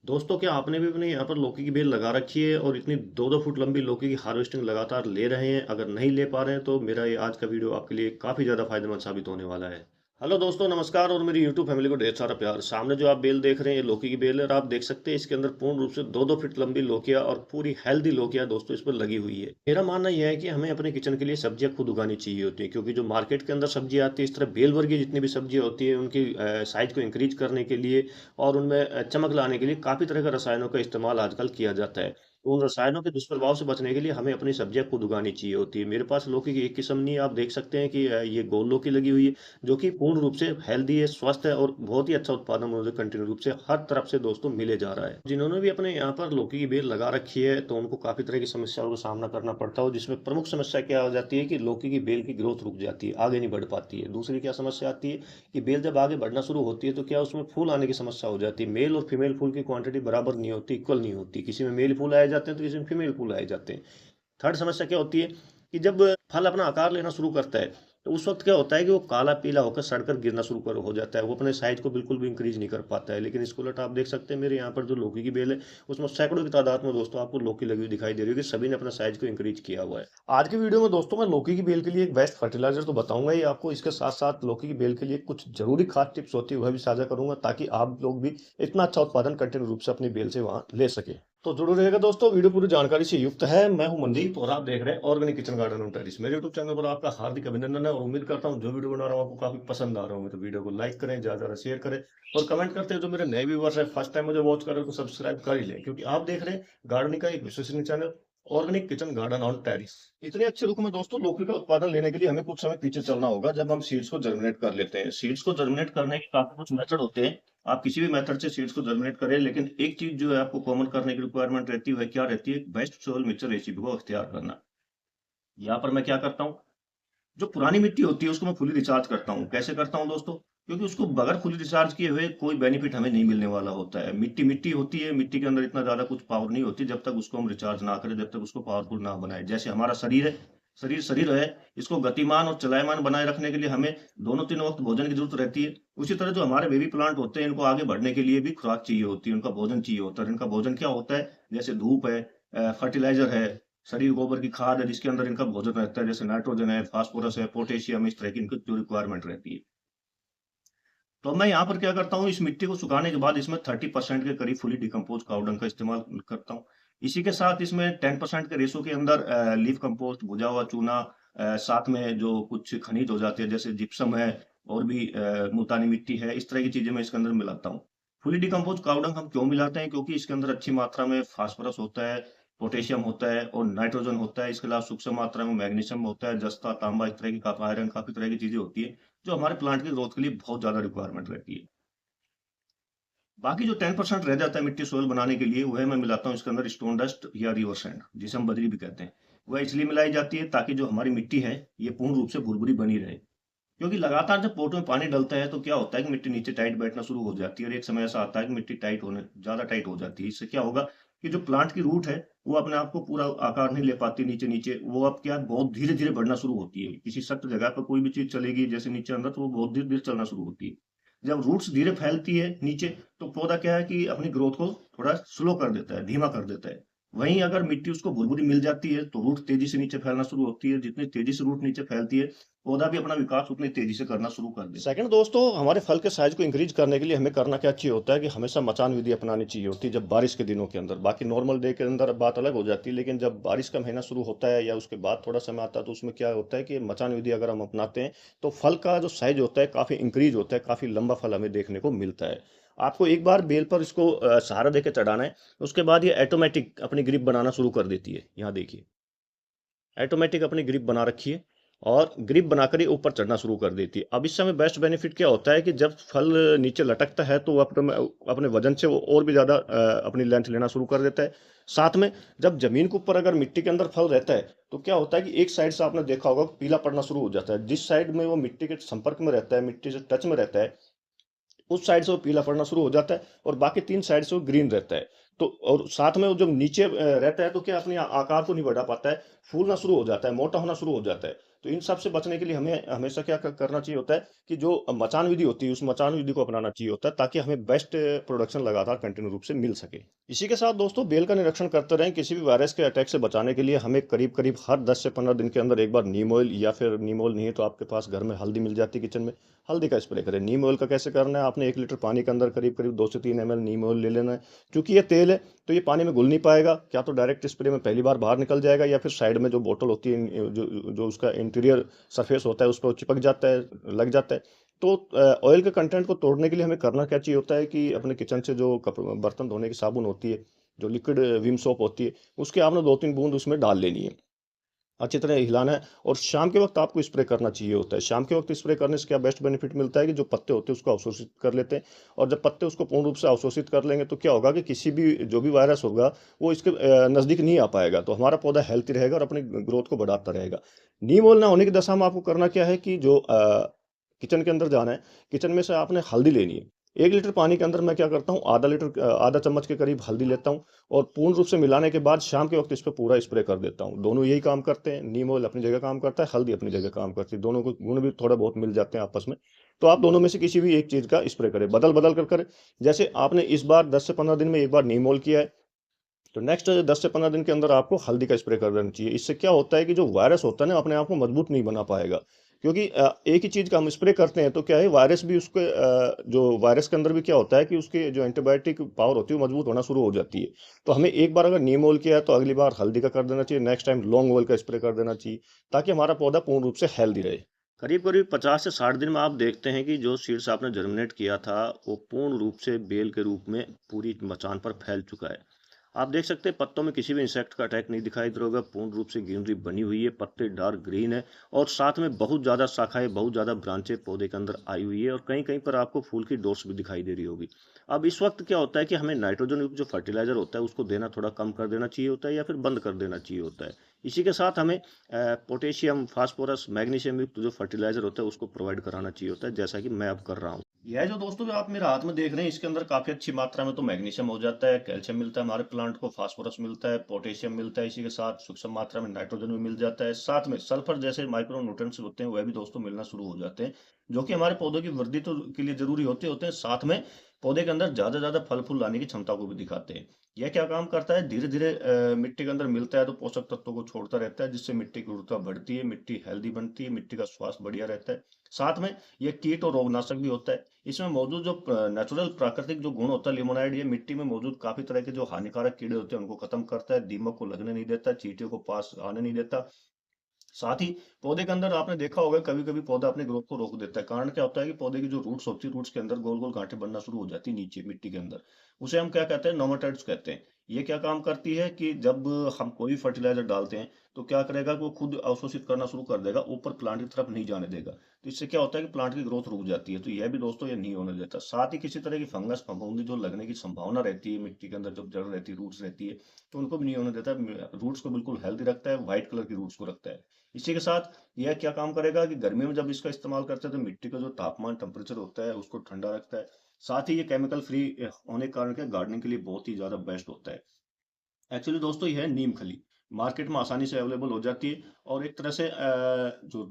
दोस्तों, क्या आपने भी अपने यहाँ पर लौकी की बेल लगा रखी है और इतनी 2-2 फुट लंबी लौकी की हार्वेस्टिंग लगातार ले रहे हैं? अगर नहीं ले पा रहे हैं तो मेरा ये आज का वीडियो आपके लिए काफ़ी ज़्यादा फायदेमंद साबित होने वाला है। हेलो दोस्तों, नमस्कार और मेरी यूट्यूब फैमिली को ढेर सारा प्यार। सामने जो आप बेल देख रहे हैं ये लौकी की बेल है और आप देख सकते हैं इसके अंदर पूर्ण रूप से 2-2 फीट लंबी लौकियाँ और पूरी हेल्दी लौकियाँ दोस्तों इस पर लगी हुई है। मेरा मानना यह है कि हमें अपने किचन के लिए सब्जियाँ खुद उगानी चाहिए होती हैं, क्योंकि जो मार्केट के अंदर सब्जियाँ आती है, इस तरह बेल वर्गीय जितनी भी सब्जियाँ होती है उनकी साइज़ को इंक्रीज करने के लिए और उनमें चमक लाने के लिए काफ़ी तरह के रसायनों का इस्तेमाल आजकल किया जाता है। तो उन रसायनों के दुष्प्रभाव से बचने के लिए हमें अपनी सब्जियाँ खुद उगानी चाहिए होती है। मेरे पास लौकी की एक किस्म नहीं है, आप देख सकते हैं कि ये गोल लौकी लगी हुई है, जो कि पूर्ण रूप से हेल्दी है, स्वस्थ है और बहुत ही अच्छा उत्पादन मुझे कंटिन्यू रूप से हर तरफ से दोस्तों मिले जा रहा है। जिन्होंने भी अपने यहाँ पर लौकी की बेल लगा रखी है, तो उनको काफ़ी तरह की समस्याओं का सामना करना पड़ता है, जिसमें प्रमुख समस्या क्या हो जाती है कि लौकी की बेल की ग्रोथ रुक जाती है, आगे नहीं बढ़ पाती है। दूसरी क्या समस्या आती है कि बेल जब आगे बढ़ना शुरू होती है तो क्या उसमें फूल आने की समस्या हो जाती है। मेल और फीमेल फूल की क्वांटिटी बराबर नहीं होती, इक्वल नहीं होती। किसी में मेल फूल आए जाते हैं तो किसी में फीमेल फूल आए जाते हैं। थर्ड समस्या क्या होती है कि जब फल अपना आकार लेना शुरू करता है तो उस वक्त क्या होता है कि वो काला पीला होकर सड़कर गिरना शुरू कर हो जाता है। वो अपने साइज को बिल्कुल भी इंक्रीज नहीं कर पाता है। लेकिन इसको उलट आप देख सकते हैं, मेरे यहाँ पर जो लौकी की बेल है उसमें सैकड़ों की तादाद में दोस्तों आपको लौकी लगी हुई दिखाई दे रही है कि सभी ने अपना साइज को इंक्रीज किया हुआ है। आज की वीडियो में दोस्तों मैं लौकी की बेल के लिए एक बेस्ट फर्टिलाइजर तो बताऊंगा ही आपको, इसके साथ साथ लौकी की बेल के लिए कुछ जरूरी खाद टिप्स होती है वह भी साझा करूंगा, ताकि आप लोग भी इतना अच्छा उत्पादन कंटिन्यू रूप से अपनी बेल से वहां ले सके। तो जुड़े रहेगा दोस्तों, वीडियो पूरी जानकारी से युक्त है। मैं हूं मनदीप और आप देख रहे हैं organic kitchen garden on terrace. मेरे यूट्यूब चैनल पर आपका हार्दिक अभिनंदन है और उम्मीद करता हूं जो वीडियो बना रहा हूं आपको काफी पसंद आ रहा होंगे। तो वीडियो को लाइक करें, ज्यादा ज्यादा शेयर करें और कमेंट करते हैं। जो मेरे नए व्यूवर्स है, फर्स्ट टाइम मुझे वॉच कर रहे हो तो सब्सक्राइब कर ही लें, क्योंकि आप देख रहे हैं गार्डनिंग का एक विश्वसनीय channel organic kitchen garden on terrace. इतने अच्छे रुख में दोस्तों लौकी का उत्पादन लेने के लिए हमें कुछ समय पीछे चलना होगा, जब हम सीड्स को जर्मिनेट कर लेते हैं। सीड्स को जर्मिनेट करने के काफी कुछ मेथड होते हैं। आप किसी भी मेथड से सीड्स को जर्मिनेट करें, लेकिन एक चीज जो है आपको कॉमन करने की रिक्वायरमेंट रहती है, वह क्या रहती है? बेस्ट सोइल मिक्सचर रेसिपी को अख्तियार करना। यहाँ पर मैं क्या करता हूँ, जो पुरानी मिट्टी होती है उसको मैं फुली रिचार्ज करता हूँ। कैसे करता हूँ दोस्तों? क्योंकि उसको बगैर फुली रिचार्ज किए हुए कोई बेनिफिट हमें नहीं मिलने वाला होता है। मिट्टी मिट्टी होती है, मिट्टी के अंदर इतना ज्यादा कुछ पावर नहीं होती जब तक उसको हम रिचार्ज ना करें, जब तक उसको पावरफुल ना बनाए। जैसे हमारा शरीर है, शरीर शरीर है, इसको गतिमान और चलायमान बनाए रखने के लिए हमें दोनों तीन वक्त भोजन की जरूरत रहती है। उसी तरह जो हमारे बेबी प्लांट होते हैं, इनको आगे बढ़ने के लिए भी खुराक चाहिए होती है, उनका भोजन चाहिए होता है। इनका भोजन क्या होता है? जैसे धूप है, फर्टिलाइजर है, शरीर गोबर की खाद है जिसके अंदर इनका भोजन रहता है, जैसे नाइट्रोजन है, फास्फोरस है, पोटेशियम, इस तरह की इनकी जो रिक्वायरमेंट रहती है। तो मैं यहाँ पर क्या करता हूँ, इस मिट्टी को सुखाने के बाद इसमें 30% के करीब फुली डिकम्पोज काउ डंग का इस्तेमाल करता हूँ। इसी के साथ इसमें 10% के रेशो के अंदर लीफ कंपोस्ट, भुजा हुआ चूना, साथ में जो कुछ खनिज हो जाते हैं जैसे जिप्सम है और भी मुल्तानी मिट्टी है, इस तरह की चीजें मैं इसके अंदर मिलाता हूँ। फुली डिकम्पोज काउ डंग हम क्यों मिलाते हैं? क्योंकि इसके अंदर अच्छी मात्रा में फास्फोरस होता है, पोटेशियम होता है और नाइट्रोजन होता है। इसके अलावा सूक्ष्म मात्रा में मैग्नीशियम होता है, जस्ता, तांबा, इस तरह की आयरन, काफी तरह की चीजें होती है जो हमारे प्लांट की ग्रोथ के लिए बहुत ज्यादा रिक्वायरमेंट रहती है। बाकी जो 10% रह जाता है मिट्टी सोइल बनाने के लिए, वह मैं मिलाता हूँ इसके अंदर स्टोन डस्ट या रिवर सैंड, जिसे हम बजरी भी कहते हैं। वह इसलिए मिलाई जाती है ताकि जो हमारी मिट्टी है ये पूर्ण रूप से भुरभुरी बनी रहे। क्योंकि लगातार जब पोट में पानी डलता है तो क्या होता है कि मिट्टी नीचे टाइट बैठना शुरू हो जाती है और एक समय ऐसा आता है कि मिट्टी ज्यादा टाइट हो जाती है। इससे क्या होगा कि जो प्लांट की रूट है वो अपने आप को पूरा आकार नहीं ले पाती, नीचे नीचे वो अब क्या बहुत धीरे धीरे बढ़ना शुरू होती है। किसी सख्त जगह पर कोई भी चीज चलेगी जैसे नीचे अंदर, तो वो बहुत धीरे धीरे चलना शुरू होती है। जब रूट्स धीरे फैलती है नीचे, तो पौधा क्या है कि अपनी ग्रोथ को थोड़ा स्लो कर देता है, धीमा कर देता है। वहीं अगर मिट्टी उसको भुरभुरी मिल जाती है तो रूट तेजी से नीचे फैलना शुरू होती है। जितनी तेजी से रूट नीचे फैलती है, पौधा भी अपना विकास उतनी तेजी से करना शुरू कर देता है। सेकंड दोस्तों, हमारे फल के साइज को इंक्रीज करने के लिए हमें करना क्या चाहिए होता है कि हमेशा मचान विधि अपनानी चाहिए होती है जब बारिश के दिनों के अंदर। बाकी नॉर्मल डे के अंदर बात अलग हो जाती है, लेकिन जब बारिश का महीना शुरू होता है या उसके बाद थोड़ा समय आता है तो उसमें क्या होता है कि मचान विधि अगर हम अपनाते हैं तो फल का जो साइज होता है काफी इंक्रीज होता है, काफी लंबा फल हमें देखने को मिलता है। आपको एक बार बेल पर इसको सहारा देकर चढ़ाना है, उसके बाद ये ऑटोमेटिक अपनी ग्रिप बनाना शुरू कर देती है। यहाँ देखिए, ऑटोमेटिक अपनी ग्रिप बना रखी है और ग्रिप बनाकर ही ऊपर चढ़ना शुरू कर देती है। अब इस समय बेस्ट बेनिफिट क्या होता है कि जब फल नीचे लटकता है तो वो अपने अपने वजन से वो और भी ज़्यादा अपनी लेंथ लेना शुरू कर देता है। साथ में जब जमीन के ऊपर अगर मिट्टी के अंदर फल रहता है तो क्या होता है कि एक साइड से आपने देखा होगा पीला पड़ना शुरू हो जाता है। जिस साइड में वो मिट्टी के संपर्क में रहता है, मिट्टी से टच में रहता है, उस साइड से वो पीला पड़ना शुरू हो जाता है और बाकी 3 साइड से वो ग्रीन रहता है। तो और साथ में वो जब नीचे रहता है तो क्या अपने आकार को नहीं बढ़ा पाता है, फूलना शुरू हो जाता है, मोटा होना शुरू हो जाता है। तो इन सब से बचने के लिए हमें हमेशा क्या करना चाहिए होता है कि जो मचान विधि होती है, उस मचान विधि को अपनाना चाहिए होता है, ताकि हमें बेस्ट प्रोडक्शन लगातार कंटिन्यू रूप से मिल सके। इसी के साथ दोस्तों बेल का निरीक्षण करते रहें। किसी भी वायरस के अटैक से बचाने के लिए हमें करीब-करीब हर 10 से 15 दिन के अंदर एक बार नीम ऑयल, या फिर नीम ऑयल नहीं है तो आपके पास घर में हल्दी मिल जाती है किचन में, हल्दी का स्प्रे करें। नीम ऑयल का कैसे करना है, आपने 1 लीटर पानी के अंदर करीब-करीब 2 से 3 एमएल नीम ऑयल ले लेना है। चूँकि ये तेल है तो ये पानी में घुल नहीं पाएगा, क्या तो डायरेक्ट स्प्रे में पहली बार बाहर निकल जाएगा, या फिर साइड में जो बोतल होती है, जो जो उसका इंटीरियर सरफेस होता है उस पर चिपक जाता है, लग जाता है। तो ऑयल के कंटेंट को तोड़ने के लिए हमें करना क्या चाहिए होता है कि अपने किचन से जो बर्तन धोने की साबुन होती है, जो लिक्विड विम सोप होती है, उसके आपने 2-3 बूंद उसमें डाल लेनी है। अच्छी तरह हिलाना है और शाम के वक्त आपको स्प्रे करना चाहिए होता है। शाम के वक्त स्प्रे करने से क्या बेस्ट बेनिफिट मिलता है कि जो पत्ते होते हैं उसको अवशोषित कर लेते हैं, और जब पत्ते उसको पूर्ण रूप से अवशोषित कर लेंगे तो क्या होगा कि किसी भी जो भी वायरस होगा वो इसके नज़दीक नहीं आ पाएगा, तो हमारा पौधा हेल्थी रहेगा और अपनी ग्रोथ को बढ़ाता रहेगा। नीम ऑयल ना होने की दशा में आपको करना क्या है कि जो किचन के अंदर जाना है, किचन में से आपने हल्दी लेनी है। 1 लीटर पानी के अंदर मैं क्या करता हूँ, आधा चम्मच के करीब हल्दी लेता हूँ, और पूर्ण रूप से मिलाने के बाद शाम के वक़्त इस पे पूरा स्प्रे कर देता हूँ। दोनों यही काम करते हैं, नीम ऑयल अपनी जगह काम करता है, हल्दी अपनी जगह काम करती है, दोनों को गुण भी थोड़ा बहुत मिल जाते हैं आपस में। तो आप दोनों में से किसी भी एक चीज़ का स्प्रे करें, बदल-बदल कर करें। जैसे आपने इस बार 10 से 15 दिन में एक बार नीम ऑयल किया है, तो नेक्स्ट 10 से 15 दिन के अंदर आपको हल्दी का स्प्रे कर देना चाहिए। इससे क्या होता है कि जो वायरस होता है ना, अपने आप को मजबूत नहीं बना पाएगा। क्योंकि एक ही चीज़ का हम स्प्रे करते हैं तो क्या है, वायरस भी उसके जो वायरस के अंदर भी क्या होता है कि उसकी जो एंटीबायोटिक पावर होती है वो मजबूत होना शुरू हो जाती है। तो हमें एक बार अगर नीम ऑयल किया है तो अगली बार हल्दी का कर देना चाहिए, नेक्स्ट टाइम लौंग ऑयल का स्प्रे कर देना चाहिए, ताकि हमारा पौधा पूर्ण रूप से हेल्दी रहे। करीब-करीब 50 से 60 दिन में आप देखते हैं कि जो सीड्स आपने जर्मिनेट किया था, वो पूर्ण रूप से बेल के रूप में पूरी मचान पर फैल चुका है। आप देख सकते हैं पत्तों में किसी भी इंसेक्ट का अटैक नहीं दिखाई दे रहा होगा, पूर्ण रूप से ग्रीनरी बनी हुई है, पत्ते डार्क ग्रीन है, और साथ में बहुत ज़्यादा शाखाएं, बहुत ज़्यादा ब्रांचें पौधे के अंदर आई हुई है, और कहीं कहीं पर आपको फूल की डोर्स भी दिखाई दे रही होगी। अब इस वक्त क्या होता है कि हमें नाइट्रोजन युक्त जो फर्टिलाइजर होता है उसको देना थोड़ा कम कर देना चाहिए होता है, या फिर बंद कर देना चाहिए होता है। इसी के साथ हमें पोटेशियम, फास्फोरस, मैग्नीशियम युक्त जो फर्टिलाइजर होता है उसको प्रोवाइड कराना चाहिए होता है, जैसा कि मैं अब कर रहा हूँ। यह जो दोस्तों जो आप मेरे हाथ में देख रहे हैं, इसके अंदर काफी अच्छी मात्रा में तो मैग्नीशियम हो जाता है, कैल्शियम मिलता है हमारे प्लांट को, फास्फोरस मिलता है, पोटेशियम मिलता है, इसी के साथ सूक्ष्म मात्रा में नाइट्रोजन भी मिल जाता है, साथ में सल्फर जैसे माइक्रो न्यूट्रिएंट्स होते हैं वह भी दोस्तों मिलना शुरू हो जाते हैं, जो कि हमारे पौधों की वृद्धि तो के लिए जरूरी होते होते हैं, साथ में पौधे के अंदर ज्यादा फल फूल लाने की क्षमता को भी दिखाते हैं। यह क्या काम करता है, धीरे धीरे मिट्टी के अंदर मिलता है तो पोषक तत्वों को छोड़ता रहता है, जिससे मिट्टी की उर्वरता बढ़ती है, मिट्टी हेल्दी बनती है, मिट्टी का स्वास्थ्य बढ़िया रहता है। साथ में यह कीट और रोगनाशक भी होता है। इसमें मौजूद जो नेचुरल प्राकृतिक जो गुण होता है लिमोनाइड, ये मिट्टी में मौजूद काफी तरह के जो हानिकारक कीड़े होते हैं उनको खत्म करता है, दीमक को लगने नहीं देता, चींटियों को पास आने नहीं देता। साथ ही पौधे के अंदर आपने देखा होगा कभी कभी पौधा अपने ग्रोथ को रोक देता है। कारण क्या होता है कि पौधे की जो रूट्स होती है, रूट्स के अंदर गोल गोल गांठें बनना शुरू हो जाती है नीचे मिट्टी के अंदर। उसे हम क्या कहते हैं, नोमाटोइड्स कहते हैं। ये क्या काम करती है कि जब हम कोई भी फर्टिलाइजर डालते हैं तो क्या करेगा कि वो खुद अवशोषित करना शुरू कर देगा, ऊपर प्लांट की तरफ नहीं जाने देगा। तो इससे क्या होता है कि प्लांट की ग्रोथ रुक जाती है। तो यह भी दोस्तों ये नहीं होने देता। साथ ही किसी तरह की फंगस फफूंदी जो लगने की संभावना रहती है मिट्टी के अंदर, जब जड़ रहती है, रूट्स रहती है, तो उनको भी नहीं होने देता। रूट्स को बिल्कुल हेल्दी रखता है, व्हाइट कलर की रूट्स को रखता है। इसी के साथ यह क्या काम करेगा कि गर्मी में जब इसका इस्तेमाल करते हैं तो मिट्टी का जो तापमान टेम्परेचर होता है उसको ठंडा रखता है। साथ ही ये केमिकल फ्री होने के कारण क्या गार्डनिंग के लिए बहुत ही ज्यादा बेस्ट होता है। एक्चुअली दोस्तों यह है नीम खली, मार्केट में आसानी से अवेलेबल हो जाती है, और एक तरह से जो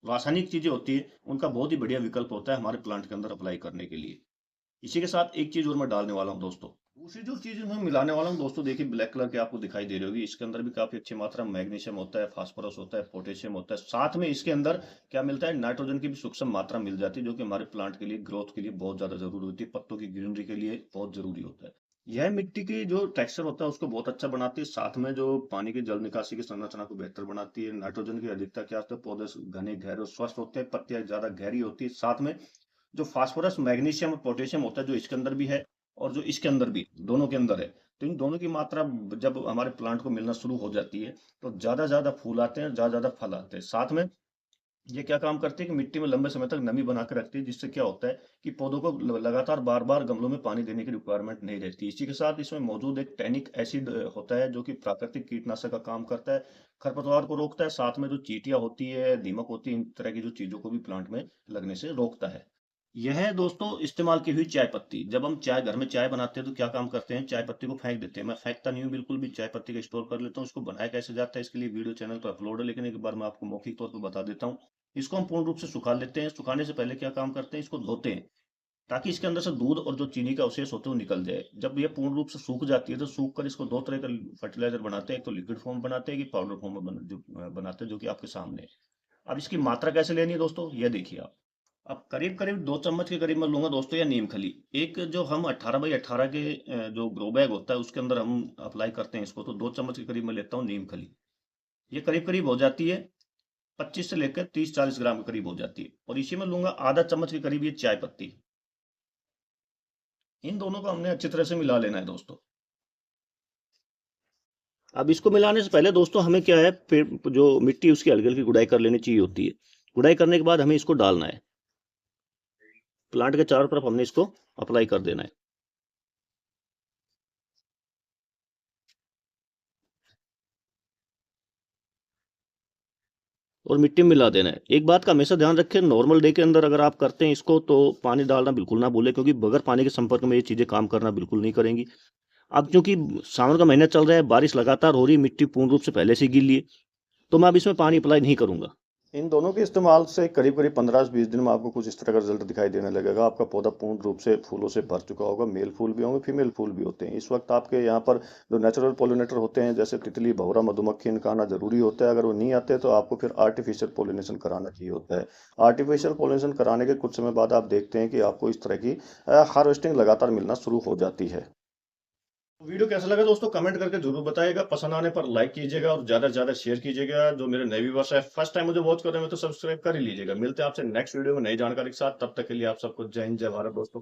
रासायनिक चीजें होती है उनका बहुत ही बढ़िया विकल्प होता है हमारे प्लांट के अंदर अप्लाई करने के लिए। इसी के साथ एक चीज और मैं डालने वाला हूँ दोस्तों। दूसरी जो चीज मैं मिलाने वाला हूँ दोस्तों, देखिए ब्लैक कलर की आपको दिखाई दे रही होगी, इसके अंदर भी काफी अच्छी मात्रा में मैग्नीशियम होता है, फास्फोरस होता है, पोटेशियम होता है, साथ में इसके अंदर क्या मिलता है, नाइट्रोजन की भी सूक्ष्म मात्रा मिल जाती है, जो कि हमारे प्लांट के लिए ग्रोथ के लिए बहुत ज्यादा जरूरी होती है, पत्तों की ग्रीनरी के लिए बहुत जरूरी होता है। यह मिट्टी की जो टेक्सचर होता है उसको बहुत अच्छा बनाती है, साथ में जो पानी की जल निकासी की संरचना को बेहतर बनाती है। नाइट्रोजन की अधिकता क्या होता है, पौधे घने गहरे और स्वस्थ होते हैं, पत्तियां ज्यादा गहरी होती है। साथ में जो फास्फोरस, मैग्नीशियम और पोटेशियम होता है जो इसके अंदर भी है और जो इसके अंदर भी, दोनों के अंदर है, तो इन दोनों की मात्रा जब हमारे प्लांट को मिलना शुरू हो जाती है तो ज्यादा फूल आते हैं, ज्यादा फल आते हैं। साथ में ये क्या काम करती है कि मिट्टी में लंबे समय तक नमी बना के रखती है, जिससे क्या होता है कि पौधों को लगातार बार बार गमलों में पानी देने की रिक्वायरमेंट नहीं रहती। इसी के साथ इसमें मौजूद एक टैनिक एसिड होता है, जो कि प्राकृतिक कीटनाशक का काम करता है, खरपतवार को रोकता है, साथ में जो चींटियां होती है, दीमक होती है, इन तरह की जो चीजों को भी प्लांट में लगने से रोकता है। यह है दोस्तों इस्तेमाल की हुई चाय पत्ती। जब हम चाय घर में चाय बनाते हैं तो क्या काम करते हैं, चाय पत्ती को फेंक देते हैं। मैं फेंकता नहीं हूँ बिल्कुल भी, चाय पत्ती का स्टोर कर लेता हूँ। इसको बनाया कैसे जाता है इसके लिए वीडियो चैनल पर अपलोड है, लेकिन एक बार मैं आपको मौखिक तौर पर बता देता हूँ। इसको हम पूर्ण रूप से सुखा लेते हैं। सुखाने से पहले क्या काम करते हैं, इसको धोते हैं ताकि इसके अंदर से दूध और जो चीनी का अवशेष होते हैं वो निकल जाए। जब ये पूर्ण रूप से सूख जाती है तो सूख कर इसको दो तरह का फर्टिलाइजर बनाते हैं, एक तो लिक्विड फॉर्म बनाते हैं कि पाउडर फॉर्म में बनाते हैं, जो कि आपके सामने है। अब इसकी मात्रा कैसे लेनी है दोस्तों, ये देखिए आप। अब करीब करीब 2 चम्मच के करीब मैं लूंगा दोस्तों, या नीम खली। एक जो हम 18x18 के जो ग्रो बैग होता है उसके अंदर हम अप्लाई करते हैं इसको, तो 2 चम्मच के करीब मैं लेता हूँ नीम खली। ये करीब करीब हो जाती है 25 से लेकर 30-40 ग्राम के करीब हो जाती है। और इसी में लूंगा आधा चम्मच के करीब ये चाय पत्ती। इन दोनों को हमने अच्छी तरह से मिला लेना है दोस्तों। अब इसको मिलाने से पहले दोस्तों हमें क्या है, फिर जो मिट्टी उसकी हल्की हल्की गुड़ाई कर लेनी चाहिए होती है। गुड़ाई करने के बाद हमें इसको डालना है, प्लांट के चारों तरफ हमने इसको अप्लाई कर देना है और मिट्टी में मिला देना है। एक बात का हमेशा ध्यान रखें, नॉर्मल डे के अंदर अगर आप करते हैं इसको तो पानी डालना बिल्कुल ना भूलें, क्योंकि बगैर पानी के संपर्क में ये चीज़ें काम करना बिल्कुल नहीं करेंगी। अब क्योंकि सावन का महीना चल रहा है, बारिश लगातार हो रही है, मिट्टी पूर्ण रूप से पहले से गीली है, तो मैं अब इसमें पानी अप्लाई नहीं करूंगा। इन दोनों के इस्तेमाल से करीब करीब 15 से 20 दिन में आपको कुछ इस तरह का रिजल्ट दिखाई देने लगेगा। आपका पौधा पूर्ण रूप से फूलों से भर चुका होगा। मेल फूल भी होंगे, फीमेल फूल भी होते हैं। इस वक्त आपके यहाँ पर जो नेचुरल पोलिनेटर होते हैं जैसे तितली, भौरा, मधुमक्खी, इनका आना जरूरी होता है। अगर वो नहीं आते तो आपको फिर आर्टिफिशियल पोलिनेशन कराना चाहिए होता है। आर्टिफिशियल पोलिनेशन कराने के कुछ समय बाद आप देखते हैं कि आपको इस तरह की हार्वेस्टिंग लगातार मिलना शुरू हो जाती है। वीडियो कैसा लगा दोस्तों कमेंट करके जरूर बताइएगा। पसंद आने पर लाइक कीजिएगा और ज्यादा से ज्यादा शेयर कीजिएगा। जो मेरे नए व्यूअर्स है, फर्स्ट टाइम मुझे वॉच कर रहे हैं तो सब्सक्राइब कर ही लीजिएगा। मिलते हैं आपसे नेक्स्ट वीडियो में नई जानकारी के साथ। तब तक के लिए आप सबको जय हिंद, जय भारत दोस्तों।